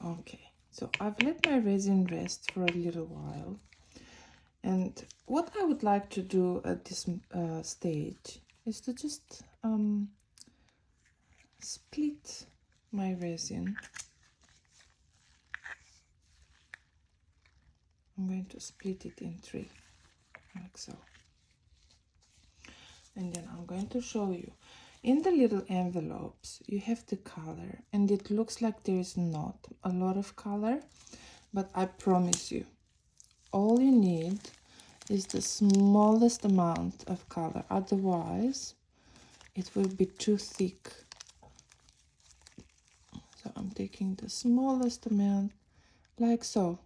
Okay, so I've let my resin rest for a little while. And what I would like to do at this stage is to just split my resin. I'm going to split it in 3, like so. And then I'm going to show you. In the little envelopes, you have the color, and it looks like there is not a lot of color, but I promise you, all you need is the smallest amount of color. Otherwise, it will be too thick. So I'm taking the smallest amount, like so,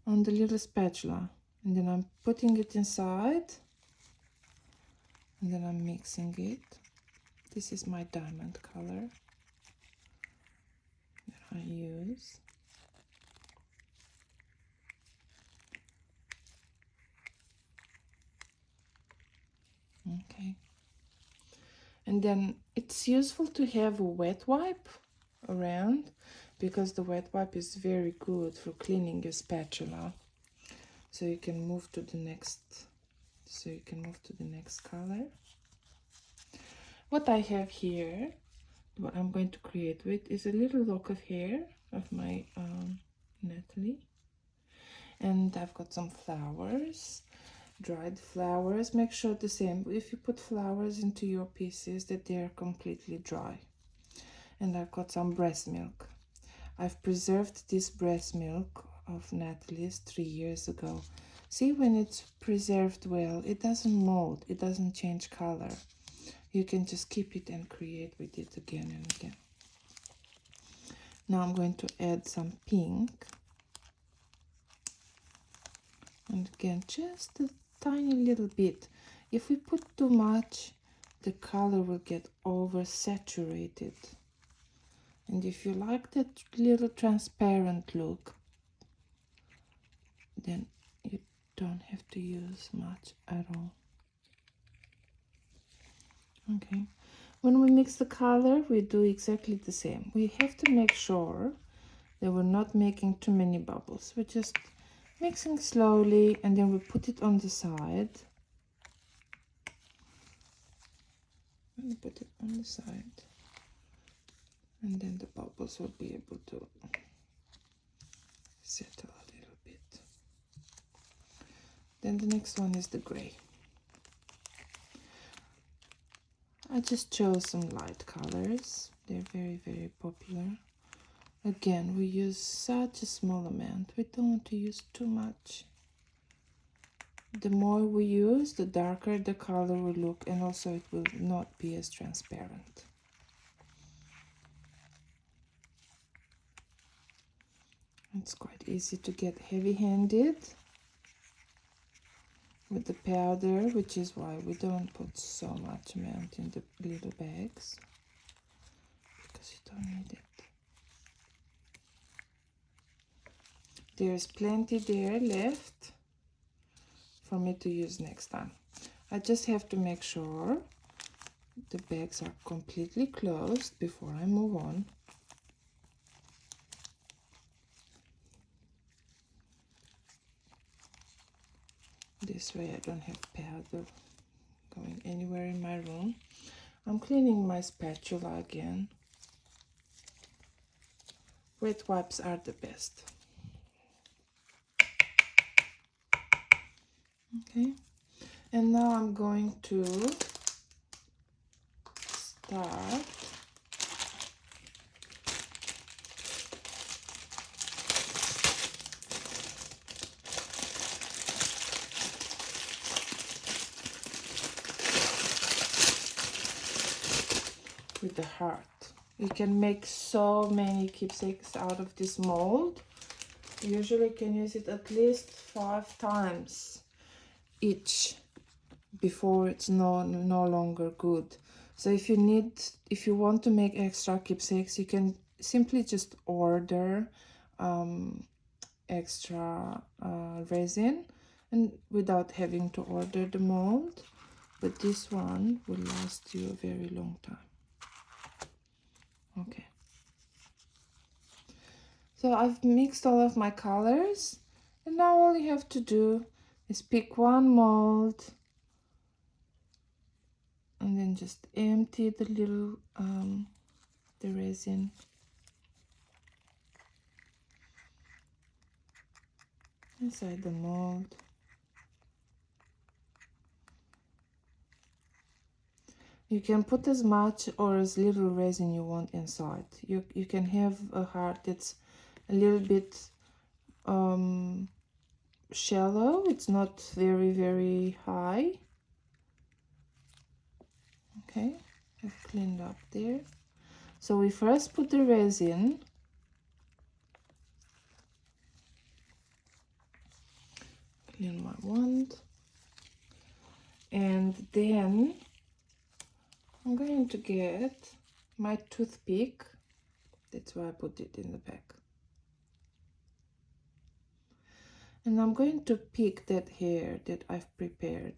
on the little spatula, and then I'm putting it inside, and then I'm mixing it. This is my diamond color that I use. Okay. And then it's useful to have a wet wipe around, because the wet wipe is very good for cleaning your spatula. So you can move to the next color. What I have here, what I'm going to create with, is a little lock of hair of my Natalie. And I've got some flowers, dried flowers. Make sure the same, if you put flowers into your pieces, that they are completely dry. And I've got some breast milk. I've preserved this breast milk of Natalie's 3 years ago. See, when it's preserved well, it doesn't mold, it doesn't change color. You can just keep it and create with it again and again. Now I'm going to add some pink. And again, just a tiny little bit. If we put too much, the color will get oversaturated. And if you like that little transparent look, then you don't have to use much at all. Okay, when we mix the color, we do exactly the same. We have to make sure that we're not making too many bubbles. We're just mixing slowly, and then we put it on the side. And put it on the side, and then the bubbles will be able to settle a little bit. Then the next one is the gray. I just chose some light colors. They're very, very popular. Again, we use such a small amount. We don't want to use too much. The more we use, the darker the color will look, and also it will not be as transparent. It's quite easy to get heavy-handed with the powder, which is why we don't put so much amount in the little bags, because you don't need it. There's plenty there left for me to use next time. I just have to make sure the bags are completely closed before I move on. This way I don't have powder going anywhere in my room. I'm cleaning my spatula again. Wet wipes are the best. Okay, and now I'm going to start with the heart. You can make so many keepsakes out of this mold. You usually can use it at least 5 times each before it's no longer good. So if you want to make extra keepsakes, you can simply just order extra resin, and without having to order the mold. But this one will last you a very long time. Okay. So I've mixed all of my colors, and now all you have to do is pick one mold and then just empty the little the resin. Inside the mold. You can put as much or as little resin you want inside. You can have a heart that's a little bit shallow. It's not very high. Okay, I've cleaned up there. So we first put the resin. Clean my wand. And then I'm going to get my toothpick. That's why I put it in the bag. And I'm going to pick that hair that I've prepared.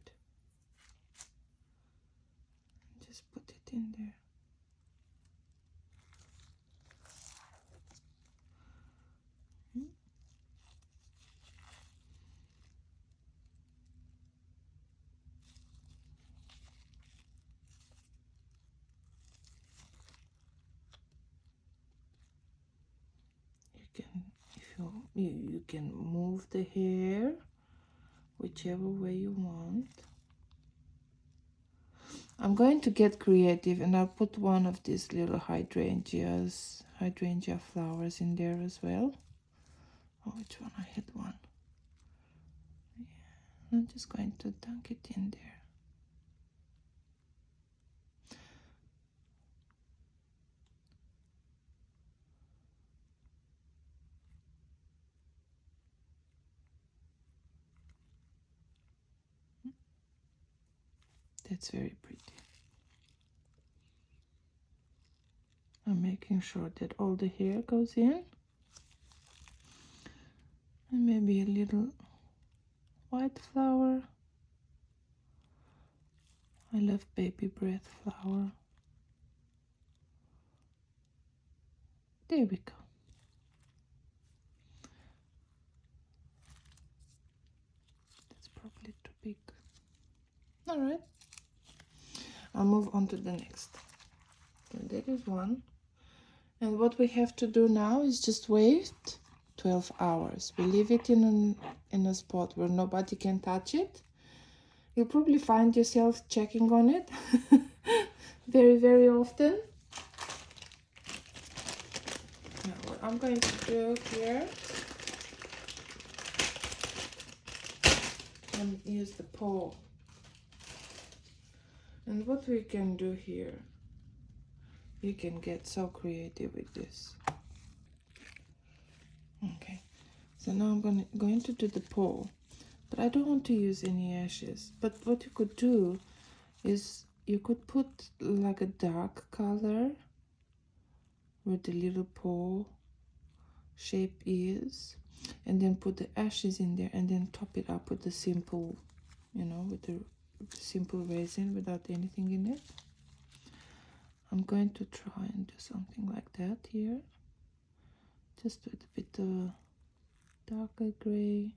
Just put it in there. You can move the hair whichever way you want. I'm going to get creative, and I'll put one of these little hydrangea flowers in there as well. Oh, which one? I had one. Yeah, I'm just going to dunk it in there. That's very pretty. I'm making sure that all the hair goes in. And maybe a little white flower. I love baby breath flower. There we go. That's probably too big. All right. I'll move on to the next. And that is one. And what we have to do now is just wait 12 hours. We leave it in a spot where nobody can touch it. You'll probably find yourself checking on it very often. Now what I'm going to do here and use the pole. And what we can do here, you can get so creative with this. Okay, so now I'm going to do the pole, but I don't want to use any ashes. But what you could do is you could put like a dark color where the little pole shape is, and then put the ashes in there, and then top it up with the simple, with the simple resin without anything in it. I'm going to try and do something like that here, just with a bit of darker gray.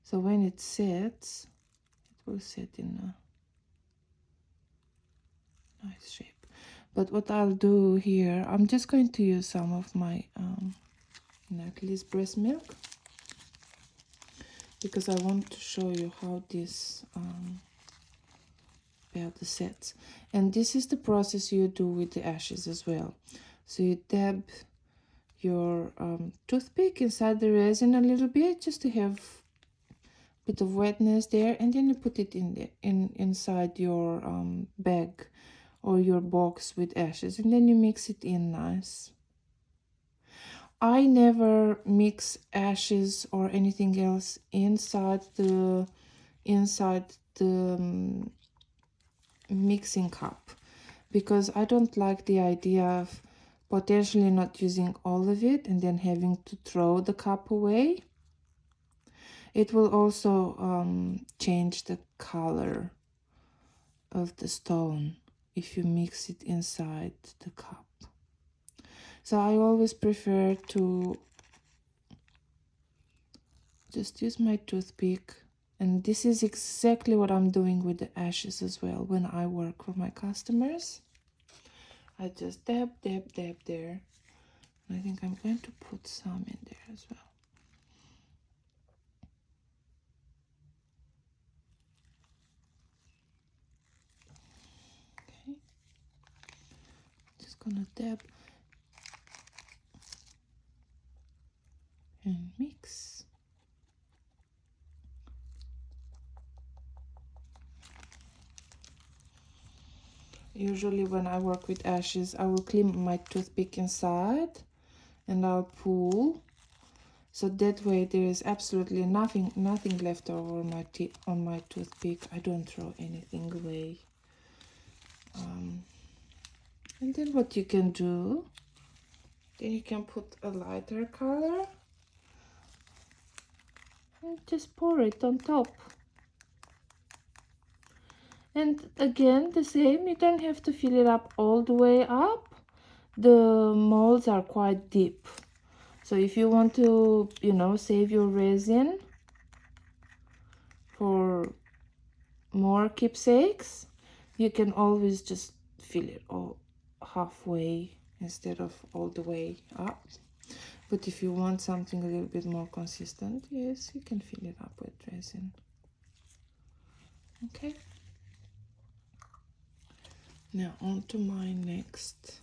So when it sets, it will set in a nice shape. But what I'll do here, I'm just going to use some of my Natalie's breast milk, because I want to show you how this pair the sets. And this is the process you do with the ashes as well. So you dab your toothpick inside the resin a little bit, just to have a bit of wetness there, and then you put it in there, inside your bag or your box with ashes, and then you mix it in nice. I never mix ashes or anything else inside the mixing cup, because I don't like the idea of potentially not using all of it and then having to throw the cup away. It will also change the color of the stone if you mix it inside the cup. So I always prefer to just use my toothpick, and this is exactly what I'm doing with the ashes as well when I work for my customers. I just dab, dab, dab there. I think I'm going to put some in there as well. Okay, just gonna dab and mix. Usually when I work with ashes, I will clean my toothpick inside and I'll pull, so that way there is absolutely nothing left over on my toothpick. I don't throw anything away. And then what you can do, then you can put a lighter color and just pour it on top. And again, the same, you don't have to fill it up all the way up. The molds are quite deep. So if you want to, you know, save your resin for more keepsakes, you can always just fill it all halfway instead of all the way up. But if you want something a little bit more consistent, yes, you can fill it up with resin. Okay. Now on to my next